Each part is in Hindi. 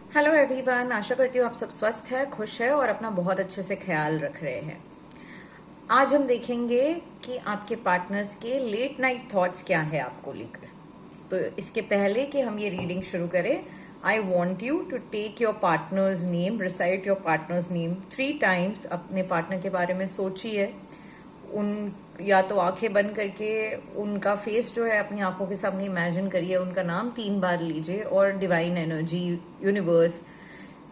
हेलो एवरीवन, आशा करती हूँ आप सब स्वस्थ है, खुश है और अपना बहुत अच्छे से ख्याल रख रहे हैं। आज हम देखेंगे कि आपके पार्टनर्स के लेट नाइट थॉट्स क्या है आपको लेकर। तो इसके पहले कि हम ये रीडिंग शुरू करें, I want you to take your partner's name, recite your partner's name 3 times. अपने पार्टनर के बारे में सोचिए, उन या तो आंखें बंद करके उनका फेस जो है अपनी आंखों के सामने इमेजिन करिए, उनका नाम 3 बार लीजिए और डिवाइन एनर्जी, यूनिवर्स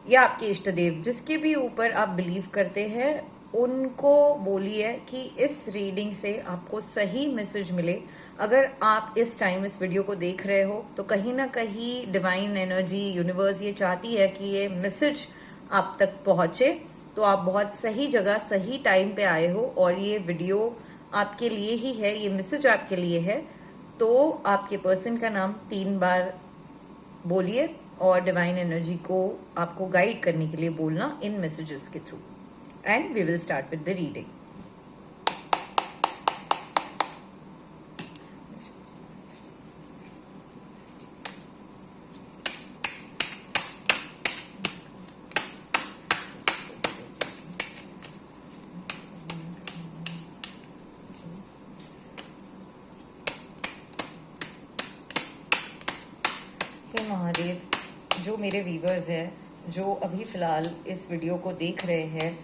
या आपके इष्ट देव, जिसके भी ऊपर आप बिलीव करते हैं, उनको बोलिए कि इस रीडिंग से आपको सही मैसेज मिले। अगर आप इस टाइम इस वीडियो को देख रहे हो तो कहीं ना कहीं डिवाइन एनर्जी, यूनिवर्स ये चाहती है कि ये मैसेज आप तक पहुंचे। तो आप बहुत सही जगह सही टाइम पे आए हो और ये वीडियो आपके लिए ही है, ये मैसेज आपके लिए है। तो आपके पर्सन का नाम 3 बार बोलिए और डिवाइन एनर्जी को आपको गाइड करने के लिए बोलना इन मैसेजेस के through. And we will start with the reading. हे महादेव, जो मेरे व्यूवर्स हैं, जो अभी फ़िलहाल इस वीडियो को देख रहे हैं,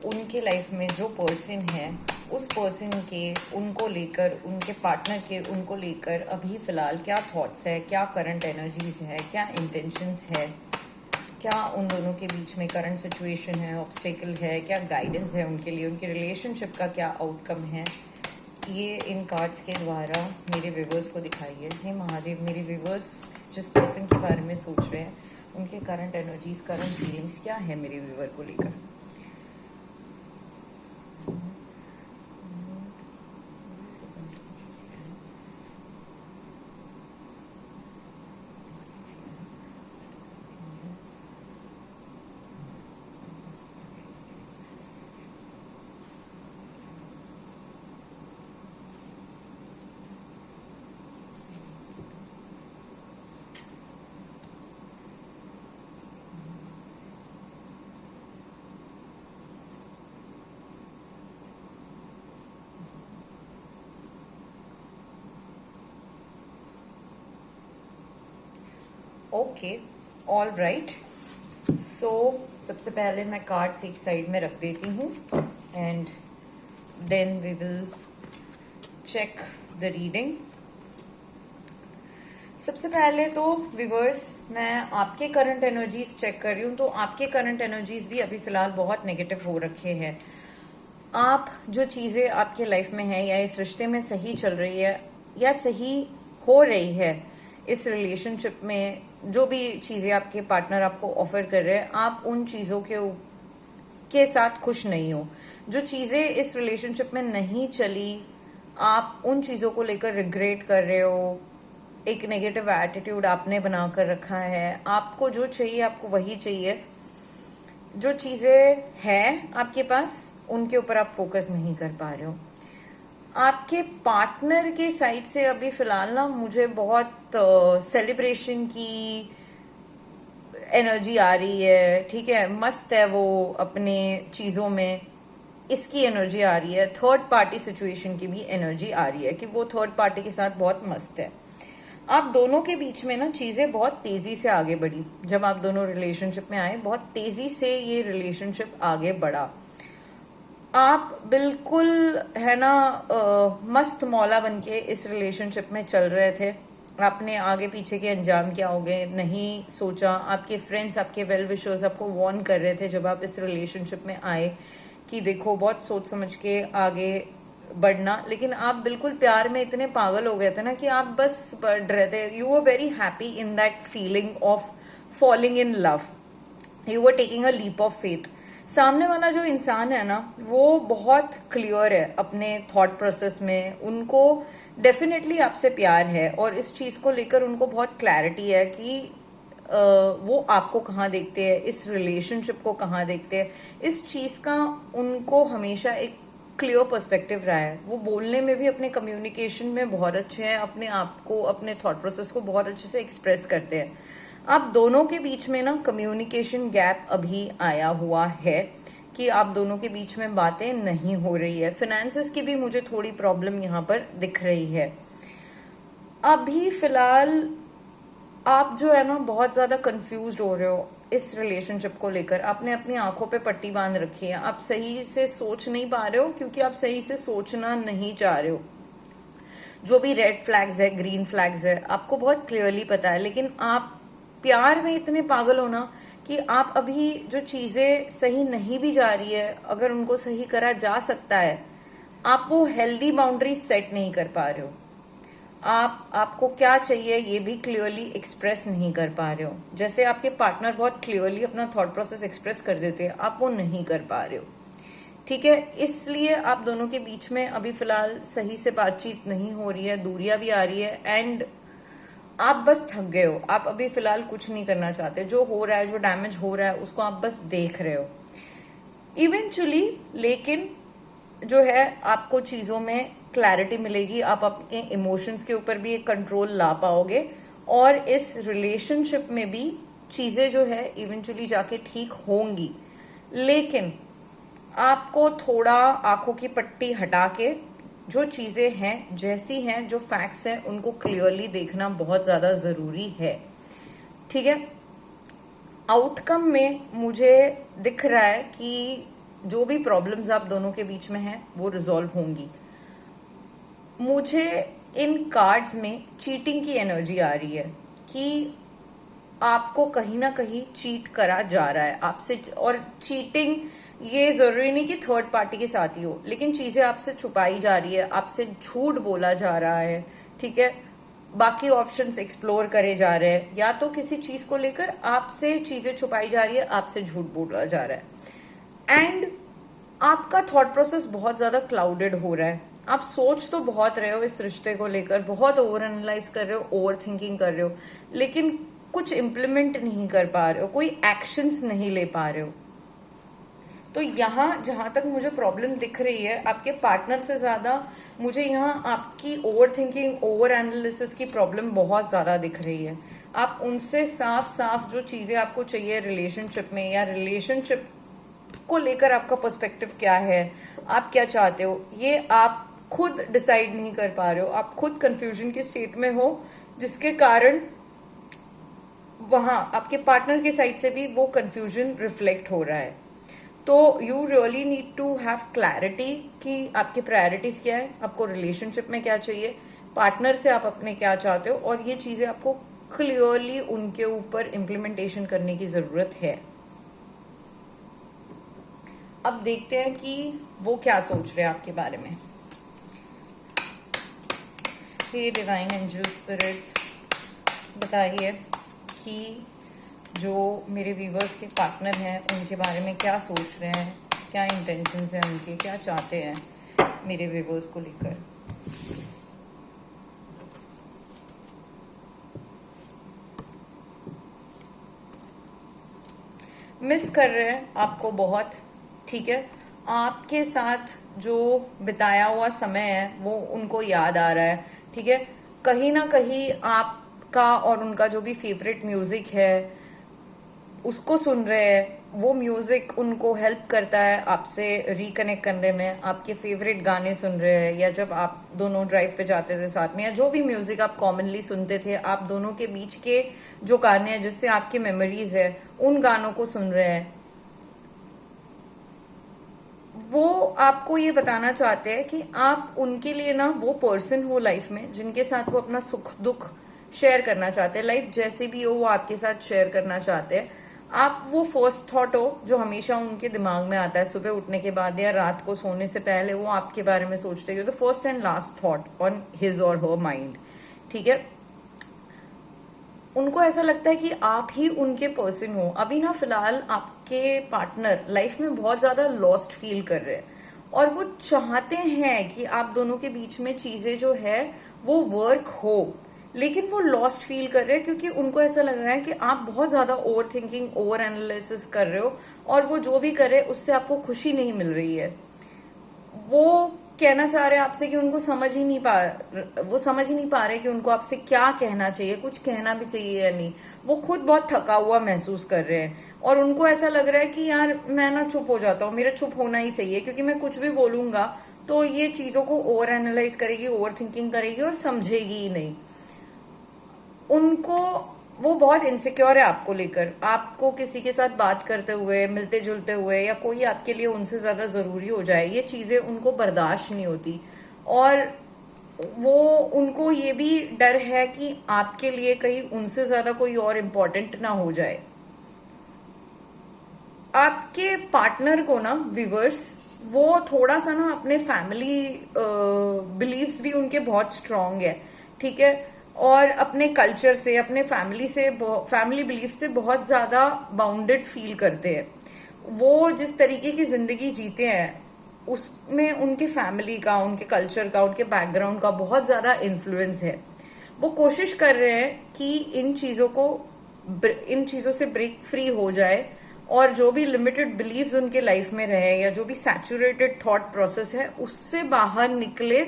उनके लाइफ में जो पर्सन है, उस पर्सन के उनको लेकर, उनके पार्टनर के उनको लेकर अभी फ़िलहाल क्या थॉट्स है, क्या करंट एनर्जीज है, क्या इंटेंशंस है, क्या उन दोनों के बीच में करंट सिचुएशन है, ऑब्स्टेकल है, क्या गाइडेंस है उनके लिए, उनके रिलेशनशिप का क्या आउटकम है, ये इन कार्ड्स के द्वारा मेरे व्यूवर्स को दिखाइए। हे महादेव, मेरे व्यूवर्स जिस पर्सन के बारे में सोच रहे हैं, उनके करंट एनर्जीज, करंट फीलिंग्स क्या है मेरे व्यूवर को लेकर। Okay, all right. सो सबसे पहले मैं कार्ड्स एक साइड में रख देती हूँ and then we will check the reading. सबसे पहले तो व्यूवर्स, मैं आपके करंट एनर्जीज चेक कर रही हूँ। तो आपके करंट एनर्जीज भी अभी फिलहाल बहुत नेगेटिव हो रखे हैं। आप जो चीज़ें आपके लाइफ में है या इस रिश्ते में सही चल रही है या सही हो रही है, इस रिलेशनशिप में जो भी चीज़ें आपके पार्टनर आपको ऑफर कर रहे हैं, आप उन चीज़ों के साथ खुश नहीं हो। जो चीज़ें इस रिलेशनशिप में नहीं चली, आप उन चीज़ों को लेकर रिग्रेट कर रहे हो। एक नेगेटिव एटीट्यूड आपने बना कर रखा है। आपको जो चाहिए आपको वही चाहिए। जो चीज़ें हैं आपके पास, उनके ऊपर आप फोकस नहीं कर पा रहे हो। आपके पार्टनर के साइड से अभी फिलहाल ना मुझे बहुत सेलिब्रेशन की एनर्जी आ रही है। ठीक है, मस्त है वो अपने चीज़ों में, इसकी एनर्जी आ रही है। थर्ड पार्टी सिचुएशन की भी एनर्जी आ रही है कि वो थर्ड पार्टी के साथ बहुत मस्त है। आप दोनों के बीच में ना चीज़ें बहुत तेज़ी से आगे बढ़ी। जब आप दोनों रिलेशनशिप में आए, बहुत तेज़ी से ये रिलेशनशिप आगे बढ़ा। आप बिल्कुल है ना मस्त मौला बनके इस रिलेशनशिप में चल रहे थे। आपने आगे पीछे के अंजाम क्या हो गए नहीं सोचा। आपके फ्रेंड्स, आपके वेल विशर्स आपको वार्न कर रहे थे जब आप इस रिलेशनशिप में आए कि देखो बहुत सोच समझ के आगे बढ़ना। लेकिन आप बिल्कुल प्यार में इतने पागल हो गए थे ना कि आप बस बढ़ रहे थे। You were very happy in that feeling of falling in love. You were taking a leap of faith. सामने वाला जो इंसान है ना, वो बहुत क्लियर है अपने थॉट प्रोसेस में। उनको डेफिनेटली आपसे प्यार है और इस चीज को लेकर उनको बहुत क्लैरिटी है कि वो आपको कहाँ देखते हैं, इस रिलेशनशिप को कहाँ देखते हैं। इस चीज का उनको हमेशा एक क्लियर पर्सपेक्टिव रहा है। वो बोलने में भी, अपने कम्युनिकेशन में बहुत अच्छे हैं, अपने आप को, अपने थॉट प्रोसेस को बहुत अच्छे से एक्सप्रेस करते हैं। आप दोनों के बीच में ना कम्युनिकेशन गैप अभी आया हुआ है कि आप दोनों के बीच में बातें नहीं हो रही है। फिनेंसेस की भी मुझे थोड़ी प्रॉब्लम यहाँ पर दिख रही है। अभी फिलहाल आप जो है ना बहुत ज्यादा कंफ्यूज्ड हो रहे हो इस रिलेशनशिप को लेकर। आपने अपनी आंखों पे पट्टी बांध रखी है, आप सही से सोच नहीं पा रहे हो क्योंकि आप सही से सोचना नहीं चाह रहे हो। जो भी रेड फ्लैग्स है, ग्रीन फ्लैग्स है, आपको बहुत क्लियरली पता है, लेकिन आप प्यार में इतने पागल हो ना कि आप अभी जो चीजें सही नहीं भी जा रही है, अगर उनको सही करा जा सकता है, आप वो हेल्दी बाउंड्रीज सेट नहीं कर पा रहे हो। आपको क्या चाहिए ये भी क्लियरली एक्सप्रेस नहीं कर पा रहे हो। जैसे आपके पार्टनर बहुत क्लियरली अपना थॉट प्रोसेस एक्सप्रेस कर देते हैं, आप वो नहीं कर पा रहे हो। ठीक है, इसलिए आप दोनों के बीच में अभी फिलहाल सही से बातचीत नहीं हो रही है, दूरियां भी आ रही है, एंड आप बस थक गए हो। आप अभी फिलहाल कुछ नहीं करना चाहते। जो हो रहा है, जो डैमेज हो रहा है, उसको आप बस देख रहे हो इवेंचुअली। लेकिन जो है आपको चीजों में क्लैरिटी मिलेगी, आप अपने इमोशंस के ऊपर भी एक कंट्रोल ला पाओगे, और इस रिलेशनशिप में भी चीजें जो है इवेंचुअली जाके ठीक होंगी। लेकिन आपको थोड़ा आंखों की पट्टी हटा के जो चीजें हैं, जैसी हैं, जो फैक्ट्स हैं, उनको क्लियरली देखना बहुत ज्यादा जरूरी है। ठीक है, आउटकम में मुझे दिख रहा है कि जो भी प्रॉब्लम्स आप दोनों के बीच में हैं वो रिजॉल्व होंगी। मुझे इन कार्ड्स में चीटिंग की एनर्जी आ रही है कि आपको कहीं ना कहीं चीट करा जा रहा है आपसे। और चीटिंग ये जरूरी नहीं कि थर्ड पार्टी के साथ ही हो, लेकिन चीजें आपसे छुपाई जा रही है, आपसे झूठ बोला जा रहा है। ठीक है, बाकी ऑप्शंस एक्सप्लोर करे जा रहे हैं, या तो किसी चीज को लेकर आपसे चीजें छुपाई जा रही है, आपसे झूठ बोला जा रहा है, एंड आपका थॉट प्रोसेस बहुत ज्यादा क्लाउडेड हो रहा है। आप सोच तो बहुत रहे हो इस रिश्ते को लेकर, बहुत ओवर एनालाइज कर रहे हो, ओवर थिंकिंग कर रहे हो, लेकिन कुछ इम्प्लीमेंट नहीं कर पा रहे हो, कोई एक्शंस नहीं ले पा रहे हो। तो यहाँ जहां तक मुझे प्रॉब्लम दिख रही है, आपके पार्टनर से ज्यादा मुझे यहाँ आपकी ओवर थिंकिंग, ओवर एनालिसिस की प्रॉब्लम बहुत ज्यादा दिख रही है। आप उनसे साफ साफ जो चीजें आपको चाहिए रिलेशनशिप में, या रिलेशनशिप को लेकर आपका पर्सपेक्टिव क्या है, आप क्या चाहते हो, ये आप खुद डिसाइड नहीं कर पा रहे हो। आप खुद कंफ्यूजन के स्टेट में हो, जिसके कारण वहां आपके पार्टनर के साइड से भी वो कंफ्यूजन रिफ्लेक्ट हो रहा है। तो you really need to have clarity कि आपकी प्रायोरिटीज क्या है, आपको रिलेशनशिप में क्या चाहिए, पार्टनर से आप अपने क्या चाहते हो, और ये चीजें आपको क्लियरली उनके ऊपर इम्प्लीमेंटेशन करने की जरूरत है। अब देखते हैं कि वो क्या सोच रहे हैं आपके बारे में। हे डिवाइन एंजल स्पिरिट्स, बताइए कि जो मेरे व्यूवर्स के पार्टनर हैं उनके बारे में क्या सोच रहे हैं, क्या इंटेंशंस हैं उनके, क्या चाहते हैं मेरे व्यूवर्स को लेकर। मिस कर रहे हैं आपको बहुत। ठीक है, आपके साथ जो बिताया हुआ समय है वो उनको याद आ रहा है। ठीक है, कहीं ना कहीं आपका और उनका जो भी फेवरेट म्यूजिक है उसको सुन रहे हैं। वो म्यूजिक उनको हेल्प करता है आपसे रिकनेक्ट करने में। आपके फेवरेट गाने सुन रहे हैं, या जब आप दोनों ड्राइव पे जाते थे साथ में, या जो भी म्यूजिक आप कॉमनली सुनते थे, आप दोनों के बीच के जो गाने हैं जिससे आपकी मेमोरीज है, उन गानों को सुन रहे हैं। वो आपको ये बताना चाहते हैं कि आप उनके लिए ना वो पर्सन हो लाइफ में जिनके साथ वो अपना सुख दुख शेयर करना चाहते हैं। लाइफ जैसी भी हो वो आपके साथ शेयर करना चाहते हैं। आप वो फर्स्ट थॉट हो जो हमेशा उनके दिमाग में आता है सुबह उठने के बाद या रात को सोने से पहले। वो आपके बारे में सोचते हैं, the first and last thought on his और हर माइंड। ठीक है, उनको ऐसा लगता है कि आप ही उनके पर्सन हो। अभी ना फिलहाल आपके पार्टनर लाइफ में बहुत ज्यादा लॉस्ट फील कर रहे हैं, और वो चाहते हैं कि आप दोनों के बीच में चीजें जो है वो वर्क हो, लेकिन वो लॉस्ट फील कर रहे हैं क्योंकि उनको ऐसा लग रहा है कि आप बहुत ज्यादा ओवर थिंकिंग, ओवर एनालिसिस कर रहे हो, और वो जो भी करे उससे आपको खुशी नहीं मिल रही है। वो कहना चाह रहे हैं आपसे कि उनको वो समझ ही नहीं पा रहे कि उनको आपसे क्या कहना चाहिए, कुछ कहना भी चाहिए या नहीं। वो खुद बहुत थका हुआ महसूस कर रहे हैं और उनको ऐसा लग रहा है कि यार मैं ना चुप हो जाता हूँ, मेरा चुप होना ही सही है, क्योंकि मैं कुछ भी बोलूंगा तो ये चीजों को ओवर एनालाइज करेगी, ओवर थिंकिंग करेगी और समझेगी ही नहीं। उनको वो बहुत इनसिक्योर है आपको लेकर। आपको किसी के साथ बात करते हुए, मिलते जुलते हुए, या कोई आपके लिए उनसे ज्यादा जरूरी हो जाए, ये चीजें उनको बर्दाश्त नहीं होती। और वो उनको ये भी डर है कि आपके लिए कहीं उनसे ज्यादा कोई और इम्पोर्टेंट ना हो जाए। आपके पार्टनर को ना व्यूवर्स, वो थोड़ा सा ना अपने फैमिली बिलीव्स भी उनके बहुत स्ट्रांग है, ठीक है, और अपने कल्चर से, अपने फैमिली बिलीफ से बहुत ज्यादा बाउंडेड फील करते हैं। वो जिस तरीके की जिंदगी जीते हैं उसमें उनके फैमिली का, उनके कल्चर का, उनके बैकग्राउंड का बहुत ज्यादा इन्फ्लुएंस है। वो कोशिश कर रहे हैं कि इन चीजों से ब्रेक फ्री हो जाए और जो भी लिमिटेड बिलीव्स उनके लाइफ में रहे या जो भी सैचुरेटेड थॉट प्रोसेस है उससे बाहर निकले,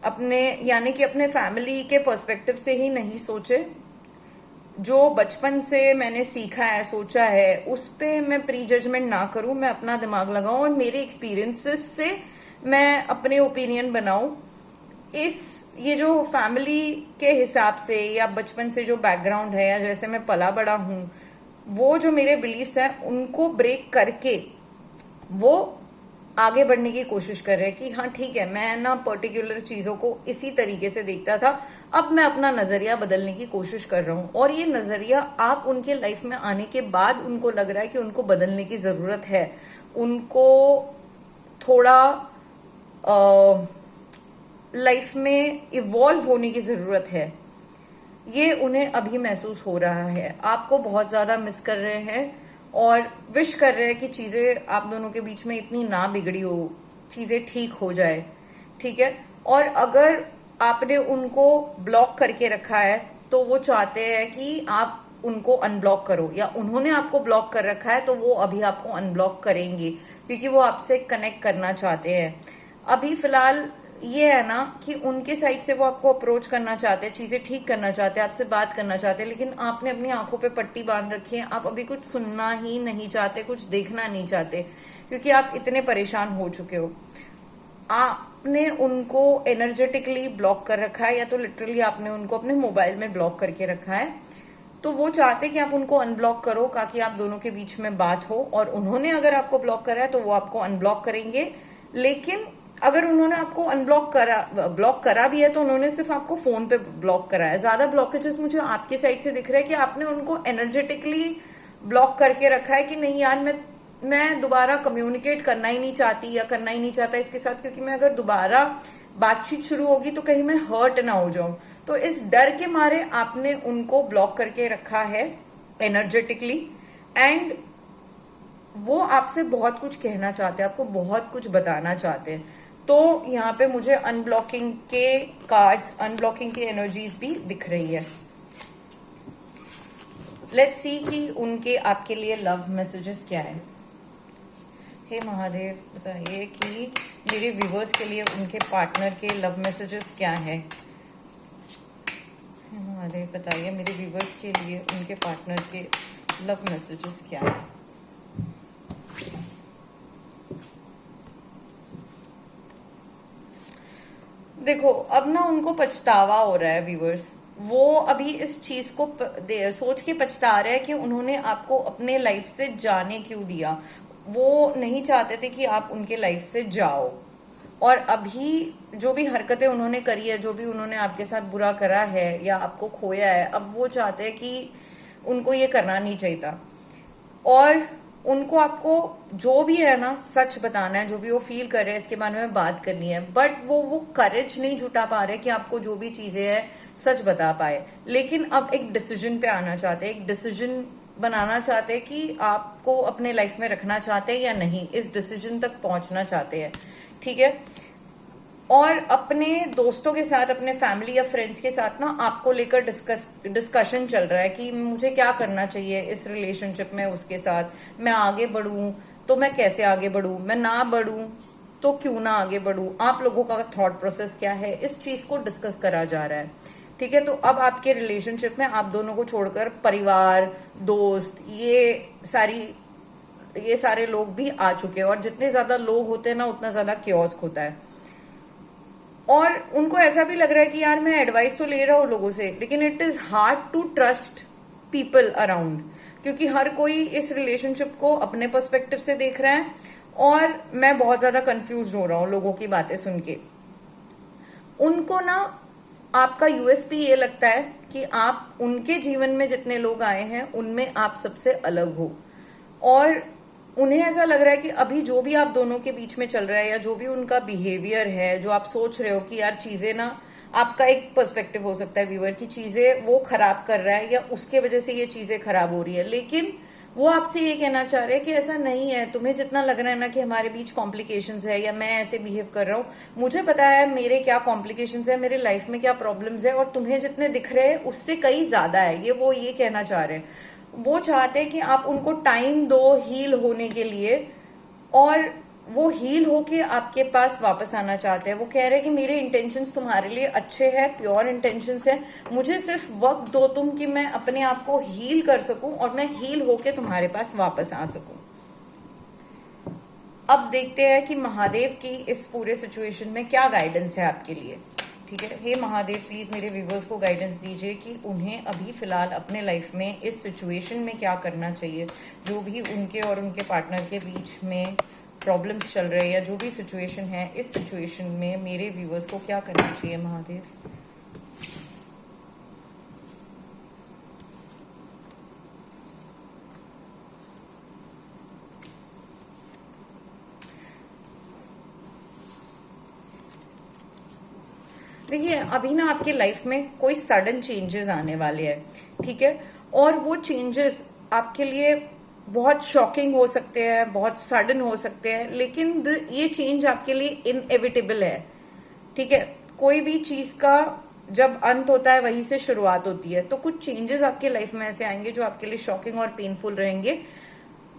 अपने यानी कि अपने फैमिली के पर्सपेक्टिव से ही नहीं सोचे। जो बचपन से मैंने सीखा है, सोचा है, उस पे मैं प्री जजमेंट ना करूं, मैं अपना दिमाग लगाऊं और मेरे एक्सपीरियंसेस से मैं अपने ओपिनियन बनाऊं। ये जो फैमिली के हिसाब से या बचपन से जो बैकग्राउंड है या जैसे मैं पला बड़ा हूं, वो जो मेरे बिलीफ्स हैं उनको ब्रेक करके वो आगे बढ़ने की कोशिश कर रहे हैं कि हाँ ठीक है, मैं ना पर्टिकुलर चीजों को इसी तरीके से देखता था, अब मैं अपना नजरिया बदलने की कोशिश कर रहा हूं। और ये नजरिया आप उनके लाइफ में आने के बाद उनको लग रहा है कि उनको बदलने की जरूरत है, उनको थोड़ा लाइफ में इवॉल्व होने की जरूरत है। ये उन्हें अभी महसूस हो रहा है। आपको बहुत ज्यादा मिस कर रहे हैं और विश कर रहे हैं कि चीजें आप दोनों के बीच में इतनी ना बिगड़ी हो, चीजें ठीक हो जाए, ठीक है। और अगर आपने उनको ब्लॉक करके रखा है तो वो चाहते हैं कि आप उनको अनब्लॉक करो, या उन्होंने आपको ब्लॉक कर रखा है तो वो अभी आपको अनब्लॉक करेंगे क्योंकि वो आपसे कनेक्ट करना चाहते हैं। अभी फिलहाल ये है ना कि उनके साइड से वो आपको अप्रोच करना चाहते हैं, चीजें ठीक करना चाहते हैं, आपसे बात करना चाहते हैं, लेकिन आपने अपनी आंखों पे पट्टी बांध रखी है। आप अभी कुछ सुनना ही नहीं चाहते, कुछ देखना नहीं चाहते, क्योंकि आप इतने परेशान हो चुके हो। आपने उनको एनर्जेटिकली ब्लॉक कर रखा है या तो लिटरली आपने उनको अपने मोबाइल में ब्लॉक करके रखा है। तो वो चाहते कि आप उनको अनब्लॉक करो ताकि आप दोनों के बीच में बात हो, और उन्होंने अगर आपको ब्लॉक करा है तो वो आपको अनब्लॉक करेंगे। लेकिन अगर उन्होंने आपको ब्लॉक करा भी है तो उन्होंने सिर्फ आपको फोन पे ब्लॉक करा है। ज्यादा ब्लॉकेजेस मुझे आपके साइड से दिख रहा है कि आपने उनको एनर्जेटिकली ब्लॉक करके रखा है कि नहीं यार, मैं दोबारा कम्युनिकेट करना ही नहीं चाहती या करना ही नहीं चाहता इसके साथ, क्योंकि मैं अगर दोबारा बातचीत शुरू होगी तो कहीं मैं हर्ट ना हो जाऊं। तो इस डर के मारे आपने उनको ब्लॉक करके रखा है एनर्जेटिकली, एंड वो आपसे बहुत कुछ कहना चाहते हैं, आपको बहुत कुछ बताना चाहते हैं। तो यहाँ पे मुझे अनब्लॉकिंग के कार्ड्स, अनब्लॉकिंग की एनर्जीज भी दिख रही है। लेट्स सी कि उनके आपके लिए लव मैसेजेस क्या है। हे महादेव, बताइए कि मेरे व्यूवर्स के लिए उनके पार्टनर के लव मैसेजेस क्या है। हे महादेव, बताइए मेरे व्यूवर्स के लिए उनके पार्टनर के लव मैसेजेस क्या है। देखो, अब ना उनको पछतावा हो रहा है व्यूवर्स। वो अभी इस चीज को सोच के पछता रहे हैं कि उन्होंने आपको अपने लाइफ से जाने क्यों दिया। वो नहीं चाहते थे कि आप उनके लाइफ से जाओ, और अभी जो भी हरकतें उन्होंने करी है, जो भी उन्होंने आपके साथ बुरा करा है या आपको खोया है, अब वो चाहते हैं कि उनको ये करना नहीं चाहिए था। और उनको आपको जो भी है ना सच बताना है, जो भी वो फील कर रहे हैं इसके बारे में बात करनी है, बट वो करेज नहीं जुटा पा रहे कि आपको जो भी चीजें हैं सच बता पाए। लेकिन अब एक डिसीजन पे आना चाहते हैं, एक डिसीजन बनाना चाहते हैं कि आपको अपने लाइफ में रखना चाहते हैं या नहीं, इस डिसीजन तक पहुंचना चाहते हैं, ठीक है। और अपने दोस्तों के साथ, अपने फैमिली या फ्रेंड्स के साथ ना आपको लेकर डिस्कशन चल रहा है कि मुझे क्या करना चाहिए इस रिलेशनशिप में उसके साथ। मैं आगे बढ़ूं तो मैं कैसे आगे बढ़ूं, मैं ना बढ़ूं तो क्यों ना आगे बढ़ूं, आप लोगों का थॉट प्रोसेस क्या है, इस चीज को डिस्कस करा जा रहा है। ठीक है, तो अब आपके रिलेशनशिप में आप दोनों को छोड़कर परिवार, दोस्त, ये सारे लोग भी आ चुके हैं, और जितने ज्यादा लोग होते हैं ना उतना ज्यादा क्योस्क होता है। और उनको ऐसा भी लग रहा है कि यार मैं एडवाइस तो ले रहा हूँ लोगों से, लेकिन it is hard to trust people around, क्योंकि हर कोई इस रिलेशनशिप को अपने पर्सपेक्टिव से देख रहा है, और मैं बहुत ज्यादा कंफ्यूज हो रहा हूँ लोगों की बातें सुन के। उनको ना आपका यूएसपी ये लगता है कि आप उनके जीवन में जितने लोग आए हैं उनमें आप सबसे अलग हो, और उन्हें ऐसा लग रहा है कि अभी जो भी आप दोनों के बीच में चल रहा है, या जो भी उनका बिहेवियर है, जो आप सोच रहे हो कि यार चीजें ना, आपका एक पर्सपेक्टिव हो सकता है व्यूअर की चीजें वो खराब कर रहा है, या उसके वजह से ये चीजें खराब हो रही है, लेकिन वो आपसे ये कहना चाह रहे हैं कि ऐसा नहीं है। तुम्हें जितना लग रहा है ना कि हमारे बीच कॉम्प्लिकेशंस है, या मैं ऐसे बिहेव कर रहा हूँ, मुझे पता है मेरे क्या कॉम्प्लिकेशंस है, मेरे लाइफ में क्या प्रॉब्लम्स है, और तुम्हें जितने दिख रहे हैं उससे कई ज्यादा है। वो ये कहना चाह रहे हैं। वो चाहते हैं कि आप उनको टाइम दो हील होने के लिए, और वो हील होके आपके पास वापस आना चाहते हैं। वो कह रहे हैं कि मेरे इंटेंशंस तुम्हारे लिए अच्छे हैं, प्योर इंटेंशंस हैं, मुझे सिर्फ वक्त दो तुम कि मैं अपने आप को हील कर सकूं, और मैं हील होके तुम्हारे पास वापस आ सकूं। अब देखते हैं कि महादेव की इस पूरे सिचुएशन में क्या गाइडेंस है आपके लिए। ठीक है, हे महादेव, प्लीज मेरे व्यूवर्स को गाइडेंस दीजिए कि उन्हें अभी फिलहाल अपने लाइफ में इस सिचुएशन में क्या करना चाहिए। जो भी उनके और उनके पार्टनर के बीच में प्रॉब्लम्स चल रहे हैं, या जो भी सिचुएशन है, इस सिचुएशन में मेरे व्यूवर्स को क्या करना चाहिए महादेव। देखिए, अभी ना आपके लाइफ में कोई सडन चेंजेस आने वाले हैं। ठीक है, और वो चेंजेस आपके लिए बहुत शॉकिंग हो सकते हैं, बहुत सडन हो सकते हैं, लेकिन ये चेंज आपके लिए इनएविटेबल है। ठीक है, कोई भी चीज का जब अंत होता है वहीं से शुरुआत होती है। तो कुछ चेंजेस आपके लाइफ में ऐसे आएंगे जो आपके लिए शॉकिंग और पेनफुल रहेंगे,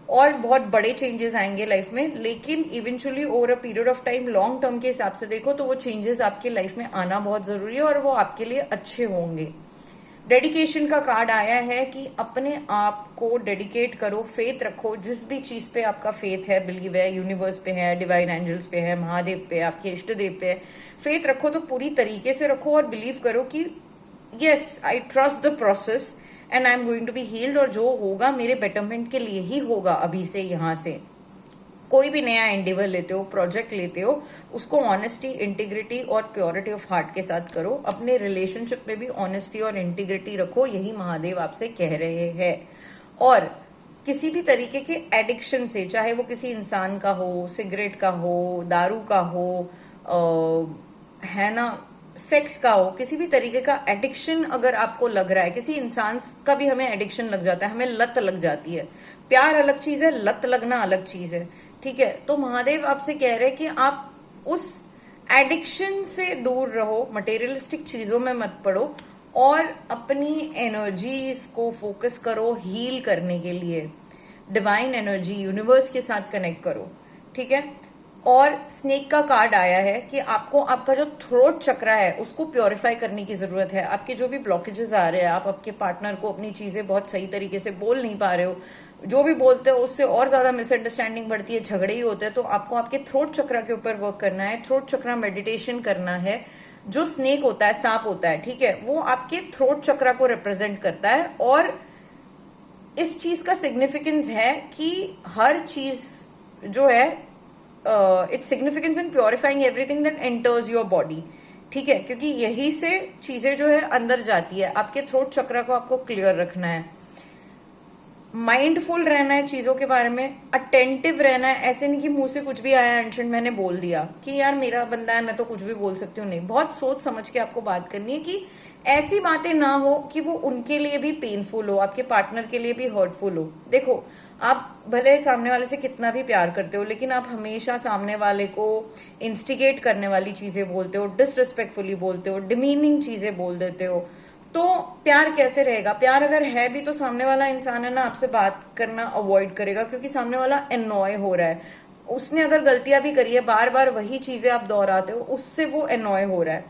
और बहुत बड़े चेंजेस आएंगे लाइफ में, लेकिन eventually over a period of time, long term के हिसाब से देखो तो वो चेंजेस आपके लाइफ में आना बहुत जरूरी है, और वो आपके लिए अच्छे होंगे। डेडिकेशन का कार्ड आया है कि अपने आप को डेडिकेट करो, फेथ रखो, जिस भी चीज पे आपका फेथ है, बिलीव है, यूनिवर्स पे है, डिवाइन एंजल्स पे है, महादेव पे, आपके इष्ट देव पे है, फेथ रखो तो पूरी तरीके से रखो, और बिलीव करो कि yes, I trust the process and I am going to be healed, और जो होगा मेरे बेटरमेंट के लिए ही होगा। अभी से यहाँ से कोई भी नया एंडेवर लेते हो, प्रोजेक्ट लेते हो, उसको ऑनेस्टी, इंटीग्रिटी और प्योरिटी ऑफ हार्ट के साथ करो। अपने रिलेशनशिप में भी ऑनेस्टी और इंटीग्रिटी रखो, यही महादेव आपसे कह रहे हैं। और किसी भी तरीके के एडिक्शन से, चाहे वो किसी इंसान का हो, सिगरेट का हो, दारू का हो, है ना, सेक्स का हो, किसी भी तरीके का एडिक्शन अगर आपको लग रहा है, किसी इंसान का भी हमें एडिक्शन लग जाता है, हमें लत लग जाती है। प्यार अलग चीज है, लत लगना अलग चीज है। ठीक है, तो महादेव आपसे कह रहे हैं कि आप उस एडिक्शन से दूर रहो, मटेरियलिस्टिक चीजों में मत पड़ो, और अपनी एनर्जीज को फोकस करो हील करने के लिए। डिवाइन एनर्जी, यूनिवर्स के साथ कनेक्ट करो। ठीक है, और स्नेक का कार्ड आया है कि आपको आपका जो थ्रोट चक्रा है उसको प्योरीफाई करने की जरूरत है। आपके जो भी ब्लॉकेजेस आ रहे हैं, आप आपके पार्टनर को अपनी चीजें बहुत सही तरीके से बोल नहीं पा रहे हो, जो भी बोलते हो उससे और ज्यादा मिसअंडरस्टैंडिंग बढ़ती है, झगड़े ही होते हैं, तो आपको आपके थ्रोट चक्रा के ऊपर वर्क करना है। थ्रोट चक्रा मेडिटेशन करना है। जो स्नेक होता है, सांप होता है, ठीक है, वो आपके थ्रोट चक्रा को रिप्रेजेंट करता है, और इस चीज का सिग्निफिकेंस है कि हर चीज जो है, its significance in purifying everything that enters your body. ठीक है, क्योंकि यही से चीजें जो है अंदर जाती है। आपके थ्रोट चक्रा को आपको क्लियर रखना है, माइंडफुल रहना है चीजों के बारे में, अटेंटिव रहना है। ऐसे नहीं कि मुंह से कुछ भी आया एंशन मैंने बोल दिया कि यार मेरा बंदा है, मैं तो कुछ भी बोल सकती हूँ। नहीं, बहुत सोच समझ के आपको बात करनी है कि ऐसी बातें ना हो कि वो उनके लिए भी पेनफुल हो, आपके पार्टनर के लिए भी हर्टफुल हो। देखो, आप भले सामने वाले से कितना भी प्यार करते हो, लेकिन आप हमेशा सामने वाले को इंस्टिगेट करने वाली चीजें बोलते हो, डिसरिस्पेक्टफुली बोलते हो, डिमीनिंग चीजें बोल देते हो, तो प्यार कैसे रहेगा? प्यार अगर है भी तो सामने वाला इंसान है ना, आपसे बात करना अवॉइड करेगा, क्योंकि सामने वाला एनॉय हो रहा है। उसने अगर गलतियां भी करी है, बार बार वही चीजें आप दोहराते हो, उससे वो एनॉय हो रहा है।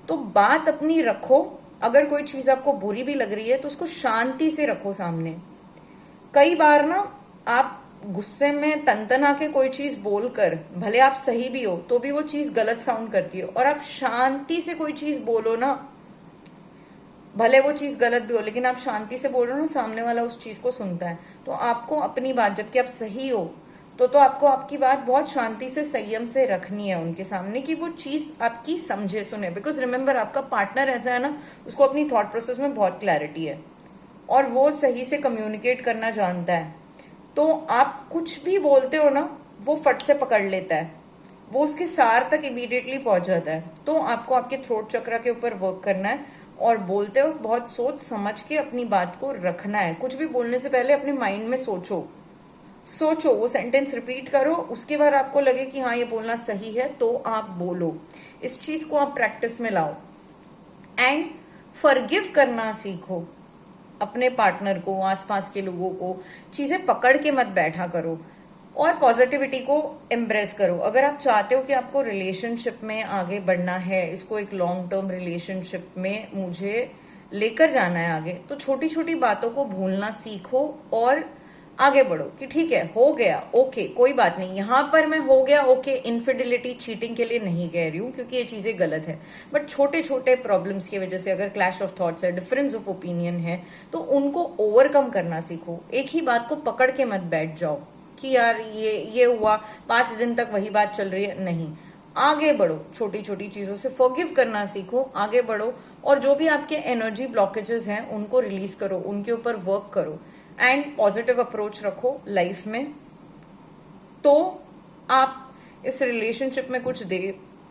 तो बात अपनी रखो, अगर कोई चीज आपको बुरी भी लग रही है तो उसको शांति से रखो सामने। कई बार ना आप गुस्से में तनतना के कोई चीज बोलकर, भले आप सही भी हो तो भी वो चीज गलत साउंड करती है, और आप शांति से कोई चीज बोलो ना, भले वो चीज गलत भी हो लेकिन आप शांति से बोलो ना, सामने वाला उस चीज को सुनता है। तो आपको अपनी बात, जबकि आप सही हो, तो आपको आपकी बात बहुत शांति से, संयम से रखनी है उनके सामने, कि वो चीज आपकी समझे, सुने। बिकॉज रिमेम्बर, आपका पार्टनर ऐसा है ना, उसको अपनी थॉट प्रोसेस में बहुत क्लैरिटी है और वो सही से कम्युनिकेट करना जानता है। तो आप कुछ भी बोलते हो ना, वो फट से पकड़ लेता है, वो उसके सार तक इमीडिएटली पहुंच जाता है। तो आपको आपके थ्रोट चक्र के ऊपर वर्क करना है, और बोलते वक्त बहुत सोच समझ के अपनी बात को रखना है। कुछ भी बोलने से पहले अपने माइंड में सोचो, वो सेंटेंस रिपीट करो, उसके बाद आपको लगे कि हाँ ये बोलना सही है तो आप बोलो। इस चीज को आप प्रैक्टिस में लाओ। एंड फॉरगिव करना सीखो अपने पार्टनर को, आसपास के लोगों को। चीजें पकड़ के मत बैठा करो, और पॉजिटिविटी को एम्ब्रेस करो। अगर आप चाहते हो कि आपको रिलेशनशिप में आगे बढ़ना है, इसको एक लॉन्ग टर्म रिलेशनशिप में मुझे लेकर जाना है आगे, तो छोटी छोटी बातों को भूलना सीखो और आगे बढ़ो। कि ठीक है, हो गया, ओके, कोई बात नहीं, यहां पर मैं हो गया, ओके, इनफिडिलिटी, चीटिंग के लिए नहीं कह रही हूं क्योंकि ये चीजें गलत है, बट छोटे छोटे प्रॉब्लम्स की वजह से अगर क्लैश ऑफ थॉट्स है, डिफरेंस ऑफ ओपिनियन है, तो उनको ओवरकम करना सीखो। एक ही बात को पकड़ के मत बैठ जाओ कि यार ये हुआ, 5 दिन तक वही बात चल रही है, नहीं। आगे बढ़ो, छोटी छोटी चीजों से फॉरगिव करना सीखो, आगे बढ़ो, और जो भी आपके एनर्जी ब्लॉकेजेस हैं उनको रिलीज करो, उनके ऊपर वर्क करो, एंड पॉजिटिव अप्रोच रखो लाइफ में। तो आप इस रिलेशनशिप में कुछ दे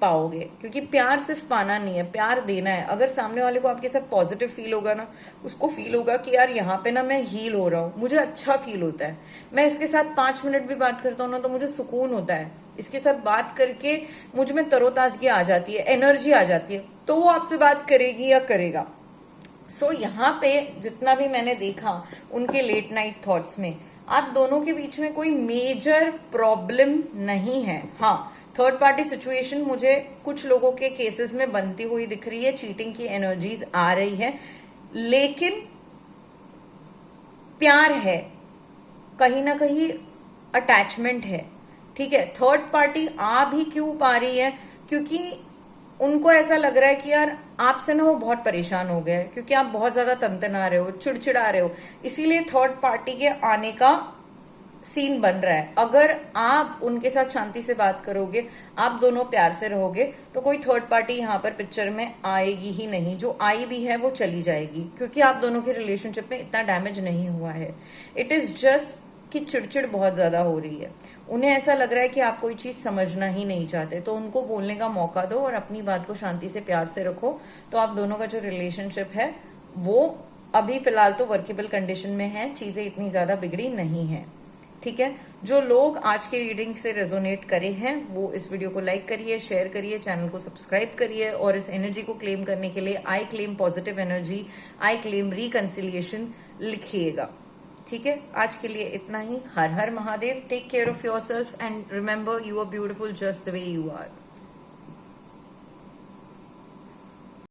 पाओगे, क्योंकि प्यार सिर्फ पाना नहीं है, प्यार देना है। अगर सामने वाले को आपके साथ पॉजिटिव फील होगा ना, उसको फील होगा कि यार यहाँ पे ना मैं हील हो रहा हूँ, मुझे अच्छा फील होता है, मैं इसके साथ 5 मिनट भी बात करता हूँ ना तो मुझे सुकून होता है, इसके साथ बात करके मुझ में तरोताजगी आ जाती है, एनर्जी आ जाती है, तो वो आपसे बात करेगी या करेगा। सो यहाँ पे जितना भी मैंने देखा उनके लेट नाइट थॉट्स में, आप दोनों के बीच में कोई मेजर प्रॉब्लम नहीं है। हाँ, थर्ड पार्टी सिचुएशन मुझे कुछ लोगों के केसेस में बनती हुई दिख रही है, चीटिंग की एनर्जीज आ रही है, लेकिन प्यार है, कहीं ना कहीं अटैचमेंट है। ठीक है, थर्ड पार्टी आ भी क्यों पा रही है, क्योंकि उनको ऐसा लग रहा है कि यार आपसे ना वो बहुत परेशान हो गए, क्योंकि आप बहुत ज्यादा तनतना रहे हो, चिड़चिड़ा रहे हो, इसीलिए थर्ड पार्टी के आने का सीन बन रहा है। अगर आप उनके साथ शांति से बात करोगे, आप दोनों प्यार से रहोगे, तो कोई थर्ड पार्टी यहाँ पर पिक्चर में आएगी ही नहीं। जो आई भी है वो चली जाएगी, क्योंकि आप दोनों के रिलेशनशिप में इतना डैमेज नहीं हुआ है। इट इज जस्ट कि चिड़चिड़ बहुत ज्यादा हो रही है, उन्हें ऐसा लग रहा है कि आप कोई चीज समझना ही नहीं चाहते। तो उनको बोलने का मौका दो और अपनी बात को शांति से, प्यार से रखो, तो आप दोनों का जो रिलेशनशिप है वो अभी फिलहाल तो वर्केबल कंडीशन में है, चीजें इतनी ज्यादा बिगड़ी नहीं है। ठीक है, जो लोग आज की रीडिंग से रेजोनेट करे हैं वो इस वीडियो को लाइक करिए, शेयर करिए, चैनल को सब्सक्राइब करिए, और इस एनर्जी को क्लेम करने के लिए I claim positive energy, I claim reconciliation लिखिएगा। ठीक है, आज के लिए इतना ही। Har Har Mahadev. Take care of yourself and remember, you are beautiful just the way you are.